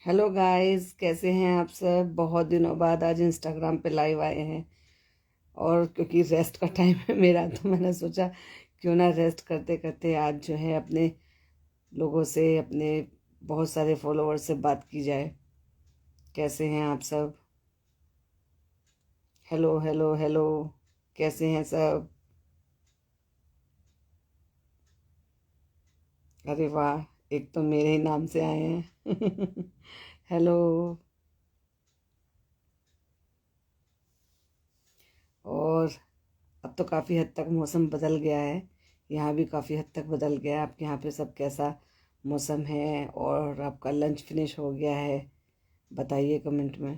Hello guys, कैसे हैं आप सब। बहुत दिनों बाद आज इंस्टाग्राम पे लाइव आए हैं। और क्योंकि रेस्ट का टाइम है मेरा, तो मैंने सोचा क्यों ना रेस्ट करते करते आज जो है अपने लोगों से, अपने बहुत सारे फॉलोअर्स से बात की जाए। कैसे हैं आप सब। हेलो हेलो हेलो, कैसे हैं सब। अरे वाह, एक तो मेरे ही नाम से आए हैं। हेलो। और अब तो काफ़ी हद तक मौसम बदल गया है। यहाँ भी काफ़ी हद तक बदल गया है। आपके यहाँ पे सब कैसा मौसम है, और आपका लंच फिनिश हो गया है, बताइए कमेंट में।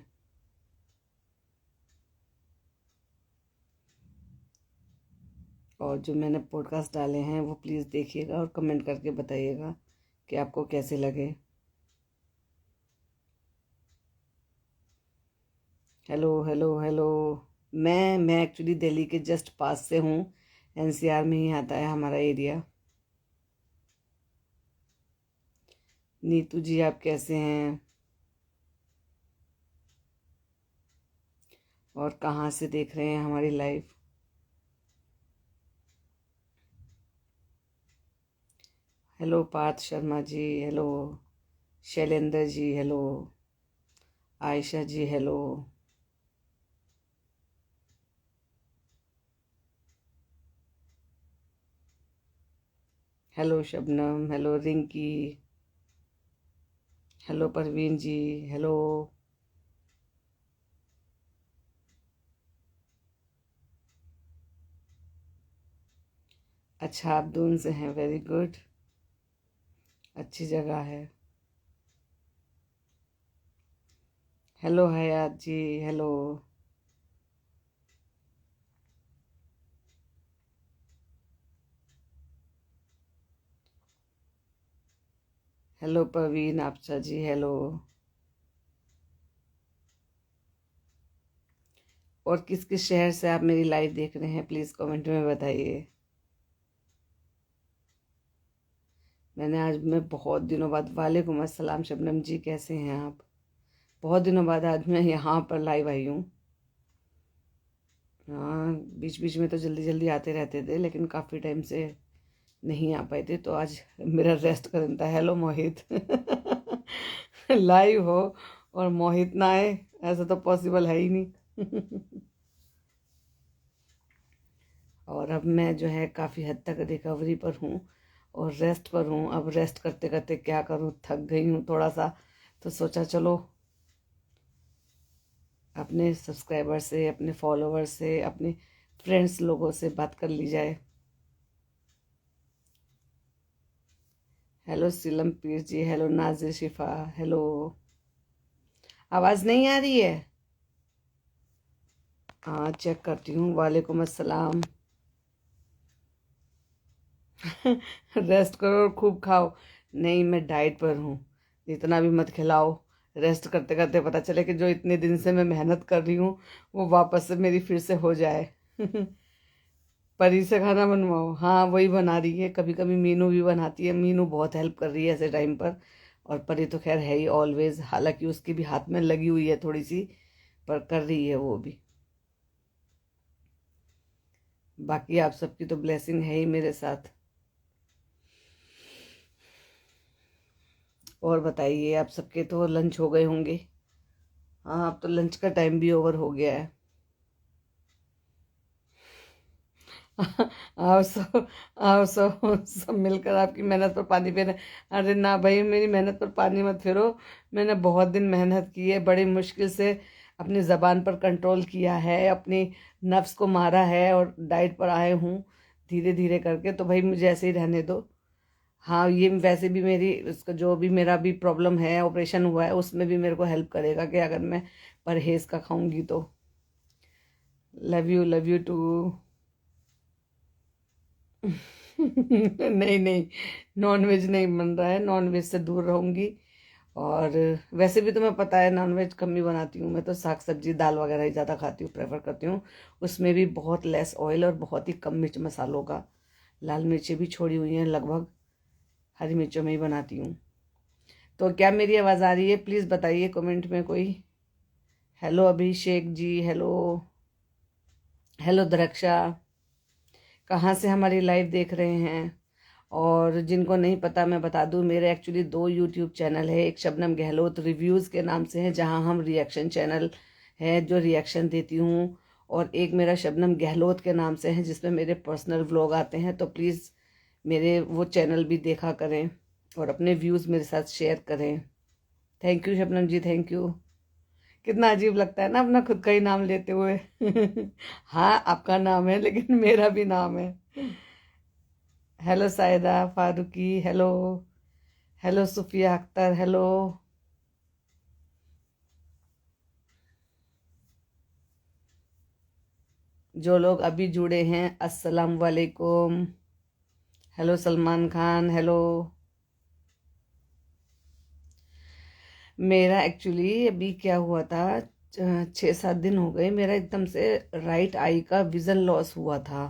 और जो मैंने पॉडकास्ट डाले हैं वो प्लीज़ देखिएगा और कमेंट करके बताइएगा कि आपको कैसे लगे। Hello hello hello. मैं एक्चुअली दिल्ली के जस्ट पास से हूँ। एनसीआर में ही आता है हमारा एरिया। नीतू जी, आप कैसे हैं और कहाँ से देख रहे हैं हमारी live. Hello Parth Sharma ji, hello Shailendra ji, hello Ayesha ji, hello. Hello Shabnam, hello Rinki, hello Parveen ji, hello. अच्छा, आप दून से हैं, वेरी गुड। अच्छी जगह है। हेलो हयात जी, हेलो। हेलो परवीन आपचा जी, हेलो। और किस किस शहर से आप मेरी लाइव देख रहे हैं, प्लीज़ कमेंट में बताइए। मैं बहुत दिनों बाद, वालेकुम अस्सलाम शबनम जी, कैसे हैं आप। बहुत दिनों बाद आज मैं यहाँ पर लाइव आई हूँ। हाँ, बीच बीच में तो जल्दी जल्दी आते रहते थे, लेकिन काफ़ी टाइम से नहीं आ पाए थे, तो आज मेरा रेस्ट का दिन था। हेलो मोहित। लाइव हो और मोहित ना आए, ऐसा तो पॉसिबल है ही नहीं। और अब मैं जो है काफ़ी हद तक रिकवरी पर हूँ और रेस्ट पर हूँ। अब रेस्ट करते करते क्या करूँ, थक गई हूँ थोड़ा सा, तो सोचा चलो अपने सब्सक्राइबर से, अपने फॉलोवर से, अपने फ्रेंड्स लोगों से बात कर ली जाए। हेलो सीलम पीर जी, हेलो नाजिर शिफा, हेलो। आवाज़ नहीं आ रही है। हाँ, चेक करती हूँ। वालेकुम अस्सलाम। रेस्ट करो और खूब खाओ। नहीं, मैं डाइट पर हूँ। इतना भी मत खिलाओ। रेस्ट करते करते पता चले कि जो इतने दिन से मैं मेहनत कर रही हूँ वो वापस से मेरी फिर से हो जाए। परी से खाना बनवाओ, हाँ वही बना रही है। कभी कभी मीनू भी बनाती है, मीनू बहुत हेल्प कर रही है ऐसे टाइम पर। और परी तो खैर है ही ऑलवेज, हालांकि उसकी भी हाथ में लगी हुई है थोड़ी सी, पर कर रही है वो भी। बाकी आप सबकी तो ब्लेसिंग है ही मेरे साथ। और बताइए, आप सबके तो लंच हो गए होंगे। हाँ, अब तो लंच का टाइम भी ओवर हो गया है। आओ सब, आओ सब, सब मिलकर आपकी मेहनत पर पानी फेरे। अरे ना भाई, मेरी मेहनत पर पानी मत फेरो। मैंने बहुत दिन मेहनत की है, बड़ी मुश्किल से अपनी ज़बान पर कंट्रोल किया है, अपनी नफ्स को मारा है और डाइट पर आए हूँ धीरे धीरे करके। तो भाई मुझे ऐसे ही रहने दो। हाँ, ये वैसे भी मेरी, उसका जो भी मेरा भी प्रॉब्लम है, ऑपरेशन हुआ है, उसमें भी मेरे को हेल्प करेगा कि अगर मैं परहेज का खाऊंगी तो। Love you too. नहीं नहीं, नॉन वेज नहीं बन रहा है, नॉन वेज से दूर रहूंगी। और वैसे भी तुम्हें पता है नॉन वेज कम ही बनाती हूँ। मैं तो साग सब्जी दाल वगैरह ही ज़्यादा खाती हूँ, प्रेफर करती हूँ। उसमें भी बहुत लेस ऑयल और बहुत ही कम मिर्च मसालों का। लाल मिर्चें भी छोड़ी हुई हैं लगभग, हरी मिर्चों में ही बनाती हूँ। तो क्या मेरी आवाज़ आ रही है? प्लीज़ बताइए कमेंट में कोई। Hello Abhishek ji, hello. Hello दरक्षा। कहाँ से हमारी लाइव देख रहे हैं? और जिनको नहीं पता मैं बता दूं, मेरे एक्चुअली दो यूट्यूब चैनल है। एक शबनम गहलोत रिव्यूज़ के नाम से है, जहां हम रिएक्शन चैनल है जो रिएक्शन देती हूँ। और एक मेरा शबनम गहलोत के नाम से है, जिसमें मेरे पर्सनल व्लॉग आते हैं। तो प्लीज़ मेरे वो चैनल भी देखा करें और अपने व्यूज़ मेरे साथ शेयर करें। Thank you Shabnam ji, thank you. कितना अजीब लगता है ना अपना खुद का ही नाम लेते हुए। हाँ, आपका नाम है लेकिन मेरा भी नाम है। Hello Sayda Farooqui, hello. Hello Sufiya Akhtar, hello. जो लोग अभी जुड़े हैं, अस्सलाम वालेकुम। Hello Salman Khan, hello. मेरा एक्चुअली अभी क्या हुआ था, 6-7 दिन हो गए, मेरा एकदम से राइट आई का विज़न लॉस हुआ था।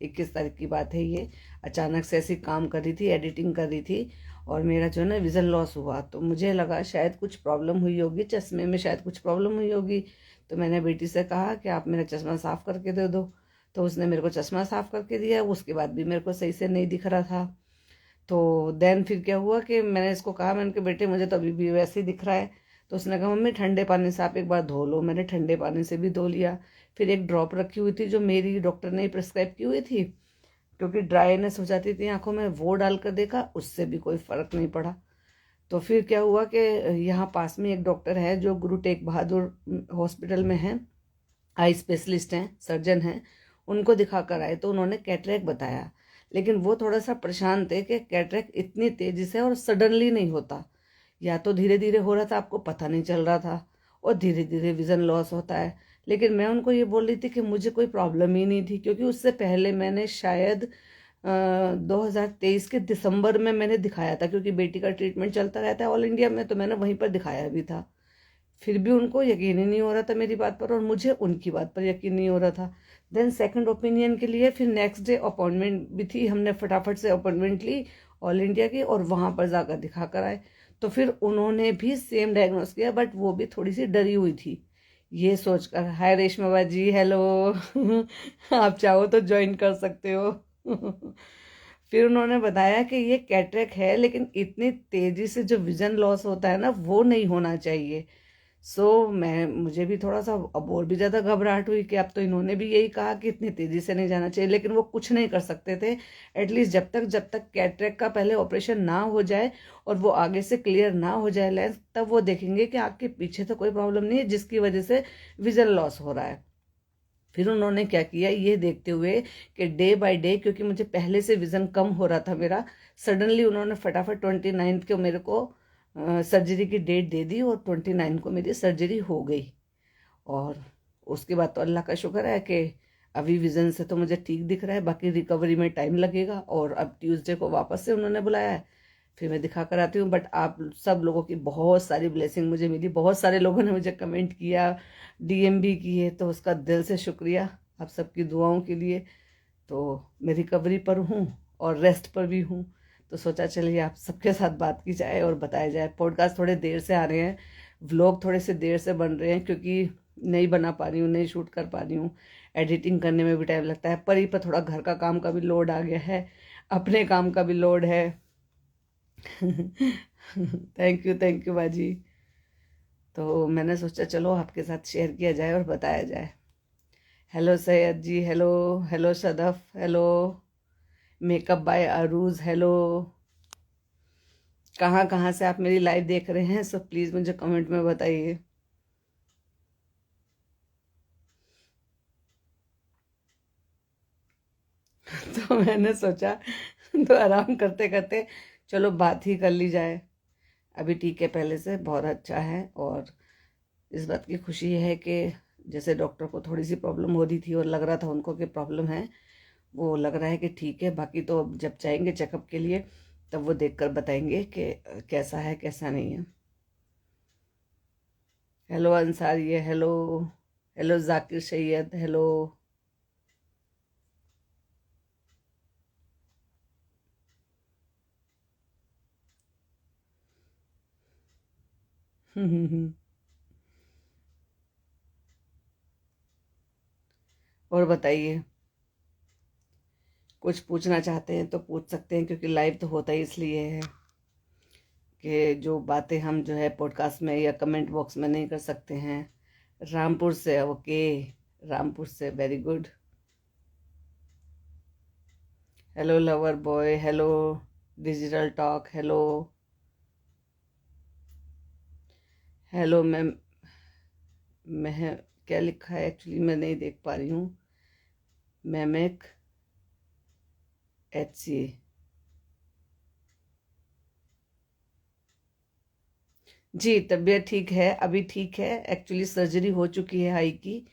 21 तारीख की बात है ये। अचानक से ऐसी काम कर रही थी, एडिटिंग कर रही थी, और मेरा जो है ना विज़न लॉस हुआ। तो मुझे लगा शायद कुछ प्रॉब्लम हुई होगी चश्मे में, शायद कुछ प्रॉब्लम हुई होगी। तो मैंने बेटी से कहा कि आप मेरा चश्मा साफ़ करके दे दो। तो उसने मेरे को चश्मा साफ़ करके दिया। उसके बाद भी मेरे को सही से नहीं दिख रहा था। तो देन फिर क्या हुआ कि मैंने इसको कहा, मैंने कहा बेटे मुझे तो अभी भी वैसे ही दिख रहा है। तो उसने कहा मम्मी ठंडे पानी से आप एक बार धो लो। मैंने ठंडे पानी से भी धो लिया। फिर एक ड्रॉप रखी हुई थी जो मेरी डॉक्टर ने प्रिस्क्राइब की हुई थी, क्योंकि ड्राइनेस हो जाती थी आंखों में, वो डालकर देखा, उससे भी कोई फर्क नहीं पड़ा। तो फिर क्या हुआ कि यहाँ पास में एक डॉक्टर है जो गुरु तेग बहादुर हॉस्पिटल में है, आई स्पेशलिस्ट हैं, सर्जन हैं। उनको दिखा कर आए तो उन्होंने कैटरेक्ट बताया। लेकिन वो थोड़ा सा परेशान थे कि कैटरेक्ट इतनी तेजी से और सडनली नहीं होता, या तो धीरे धीरे हो रहा था, आपको पता नहीं चल रहा था, और धीरे धीरे विजन लॉस होता है। लेकिन मैं उनको ये बोल रही थी कि मुझे कोई प्रॉब्लम ही नहीं थी, क्योंकि उससे पहले मैंने शायद 2023 के दिसंबर में मैंने दिखाया था, क्योंकि बेटी का ट्रीटमेंट चलता रहता है ऑल इंडिया में, तो मैंने वहीं पर दिखाया भी था। फिर भी उनको यकीन ही नहीं हो रहा था मेरी बात पर, और मुझे उनकी बात पर यकीन नहीं हो रहा था। देन सेकंड ओपिनियन के लिए फिर नेक्स्ट डे अपॉइंटमेंट भी थी, हमने फटाफट से अपॉइंटमेंट ली ऑल इंडिया की, और वहाँ पर जाकर दिखा कर आए। तो फिर उन्होंने भी सेम डायग्नोस किया, बट वो भी थोड़ी सी डरी हुई थी ये सोचकर। हाय रेशमा बाजी, हेलो। आप चाहो तो ज्वाइन कर सकते हो। फिर उन्होंने बताया कि ये कैटरेक्ट है, लेकिन इतनी तेजी से जो विजन लॉस होता है ना, वो नहीं होना चाहिए। मैं मुझे भी थोड़ा सा अब और भी ज़्यादा घबराहट हुई कि अब तो इन्होंने भी यही कहा कि इतनी तेज़ी से नहीं जाना चाहिए, लेकिन वो कुछ नहीं कर सकते थे। एटलीस्ट जब तक कैटरेक्ट का पहले ऑपरेशन ना हो जाए और वो आगे से क्लियर ना हो जाए लेंस, तब वो देखेंगे कि आपके पीछे तो कोई प्रॉब्लम नहीं है जिसकी वजह से विजन लॉस हो रहा है। फिर उन्होंने क्या किया, ये देखते हुए कि डे बाय डे, क्योंकि मुझे पहले से विज़न कम हो रहा था मेरा, सडनली उन्होंने फटाफट 29 को मेरे को सर्जरी की डेट दे दी, और 29 को मेरी सर्जरी हो गई। और उसके बाद तो अल्लाह का शुक्र है कि अभी विज़न से तो मुझे ठीक दिख रहा है, बाकी रिकवरी में टाइम लगेगा। और अब ट्यूसडे को वापस से उन्होंने बुलाया है, फिर मैं दिखा कर आती हूँ। बट आप सब लोगों की बहुत सारी ब्लेसिंग मुझे मिली, बहुत सारे लोगों ने मुझे कमेंट किया, डीएम भी किए, तो उसका दिल से शुक्रिया आप सबकी दुआओं के लिए। तो मैं रिकवरी पर हूँ और रेस्ट पर भी हूँ। तो सोचा चलिए आप सबके साथ बात की जाए और बताया जाए। पॉडकास्ट थोड़े देर से आ रहे हैं, व्लॉग थोड़े से देर से बन रहे हैं, क्योंकि नहीं बना पा रही हूँ, नहीं शूट कर पा रही हूँ। एडिटिंग करने में भी टाइम लगता है, पर थोड़ा घर का काम का भी लोड आ गया है, अपने काम का भी लोड है। थैंक यू बाजी। तो मैंने सोचा चलो आपके साथ शेयर किया जाए और बताया जाए। Hello Syed ji, hello. Hello Sadaf, hello. Makeup by Arooj, hello. कहाँ कहाँ से आप मेरी लाइव देख रहे हैं, सो प्लीज़ मुझे कमेंट में बताइए। तो मैंने सोचा तो आराम करते करते चलो बात ही कर ली जाए। अभी ठीक है, पहले से बहुत अच्छा है। और इस बात की खुशी है कि जैसे डॉक्टर को थोड़ी सी प्रॉब्लम हो रही थी और लग रहा था उनको कि प्रॉब्लम है, वो लग रहा है कि ठीक है। बाकी तो अब जब जाएंगे चेकअप के लिए, तब वो देखकर बताएंगे कि कैसा है कैसा नहीं है। Hello Ansari, hello. Hello Zakir Syed, hello. और बताइए, कुछ पूछना चाहते हैं तो पूछ सकते हैं, क्योंकि लाइव तो होता ही इसलिए है कि जो बातें हम जो है पॉडकास्ट में या कमेंट बॉक्स में नहीं कर सकते हैं। रामपुर से, ओके, रामपुर से, very good. Hello lover boy, hello digital talk, hello hello ma'am. मैं क्या लिखा है एक्चुअली मैं नहीं देख पा रही हूँ। मैमेक HCA। जी तबीयत ठीक है, अभी ठीक है। एक्चुअली सर्जरी हो चुकी है आई की।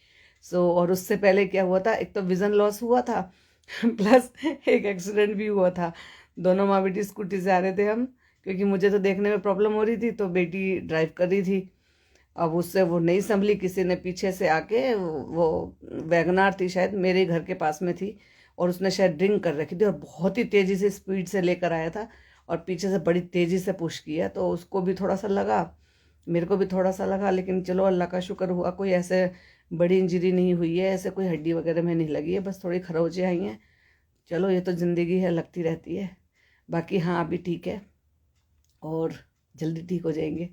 और उससे पहले क्या हुआ था, एक तो विजन लॉस हुआ था प्लस एक एक्सीडेंट भी हुआ था। दोनों माँ बेटी स्कूटी से आ रहे थे हम, क्योंकि मुझे तो देखने में प्रॉब्लम हो रही थी, तो बेटी ड्राइव कर रही थी। अब उससे वो नहीं संभली, किसी ने पीछे से आके, वो वैगनार थी शायद, मेरे घर के पास में थी, और उसने शायद ड्रिंक कर रखी थी और बहुत ही तेज़ी से स्पीड से लेकर आया था, और पीछे से बड़ी तेज़ी से पुश किया, तो उसको भी थोड़ा सा लगा, मेरे को भी थोड़ा सा लगा, लेकिन चलो अल्लाह का शुक्र हुआ कोई ऐसे बड़ी इंजरी नहीं हुई है, ऐसे कोई हड्डी वगैरह में नहीं लगी है, बस थोड़ी खरोंचें आई हैं। चलो ये तो ज़िंदगी है, लगती रहती है। बाकी हाँ अभी ठीक है, और जल्दी ठीक हो जाएंगे।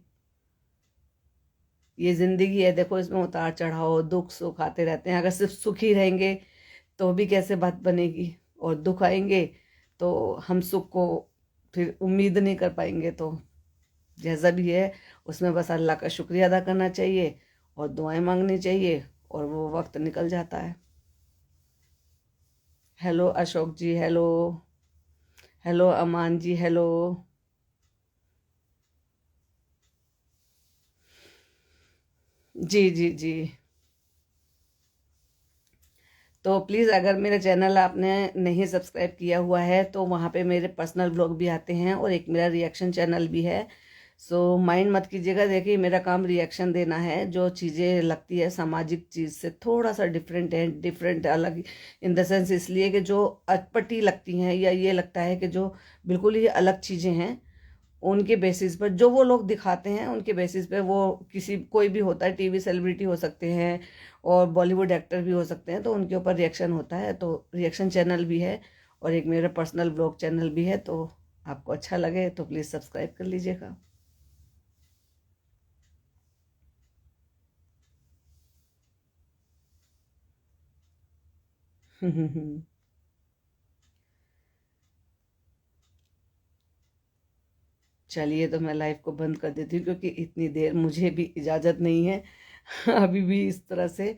ये ज़िंदगी है, देखो इसमें उतार चढ़ाव दुख सुख आते रहते हैं। अगर सिर्फ सुख ही रहेंगे तो भी कैसे बात बनेगी, और दुख आएंगे तो हम सुख को फिर उम्मीद नहीं कर पाएंगे। तो जैसा भी है उसमें बस अल्लाह का शुक्रिया अदा करना चाहिए और दुआएं मांगनी चाहिए, और वो वक्त निकल जाता है। हेलो अशोक जी, हेलो हेलो अमान जी, हेलो। जी जी जी। तो प्लीज़ अगर मेरा चैनल आपने नहीं सब्सक्राइब किया हुआ है तो वहाँ पे मेरे पर्सनल ब्लॉग भी आते हैं, और एक मेरा रिएक्शन चैनल भी है। माइंड मत कीजिएगा, देखिए मेरा काम रिएक्शन देना है। जो चीज़ें लगती है सामाजिक चीज़ से थोड़ा सा डिफरेंट है, डिफरेंट अलग इन द सेंस इसलिए कि जो अटपटी लगती हैं, या ये लगता है कि जो बिल्कुल ही अलग चीज़ें हैं, उनके बेसिस पर जो वो लोग दिखाते हैं, उनके बेसिस पे वो किसी कोई भी होता है, टीवी सेलिब्रिटी हो सकते हैं और बॉलीवुड एक्टर भी हो सकते हैं, तो उनके ऊपर रिएक्शन होता है। तो रिएक्शन चैनल भी है, और एक मेरा पर्सनल ब्लॉग चैनल भी है। तो आपको अच्छा लगे तो प्लीज़ सब्सक्राइब कर लीजिएगा। चलिए तो मैं लाइव को बंद कर देती हूँ, क्योंकि इतनी देर मुझे भी इजाज़त नहीं है अभी भी इस तरह से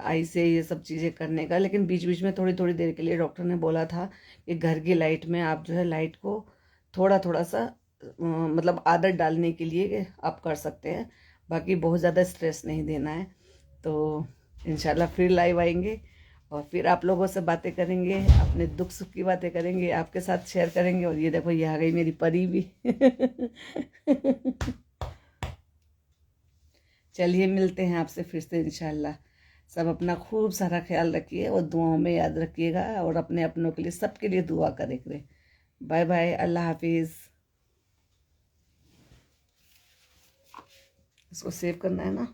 आई से ये सब चीज़ें करने का। लेकिन बीच बीच में थोड़ी थोड़ी देर के लिए डॉक्टर ने बोला था कि घर की लाइट में आप जो है लाइट को थोड़ा थोड़ा सा मतलब आदत डालने के लिए आप कर सकते हैं। बाकी बहुत ज़्यादा स्ट्रेस नहीं देना है। तो इंशाल्लाह फिर लाइव आएंगे, और फिर आप लोगों से बातें करेंगे, अपने दुख सुख की बातें करेंगे, आपके साथ शेयर करेंगे। और ये देखो ये आ गई मेरी परी भी चलिए मिलते हैं आपसे फिर से इंशाल्लाह। सब अपना खूब सारा ख्याल रखिए और दुआओं में याद रखिएगा, और अपने अपनों के लिए सबके लिए दुआ करें। बाय बाय, अल्लाह हाफिज़। इसको सेव करना है ना।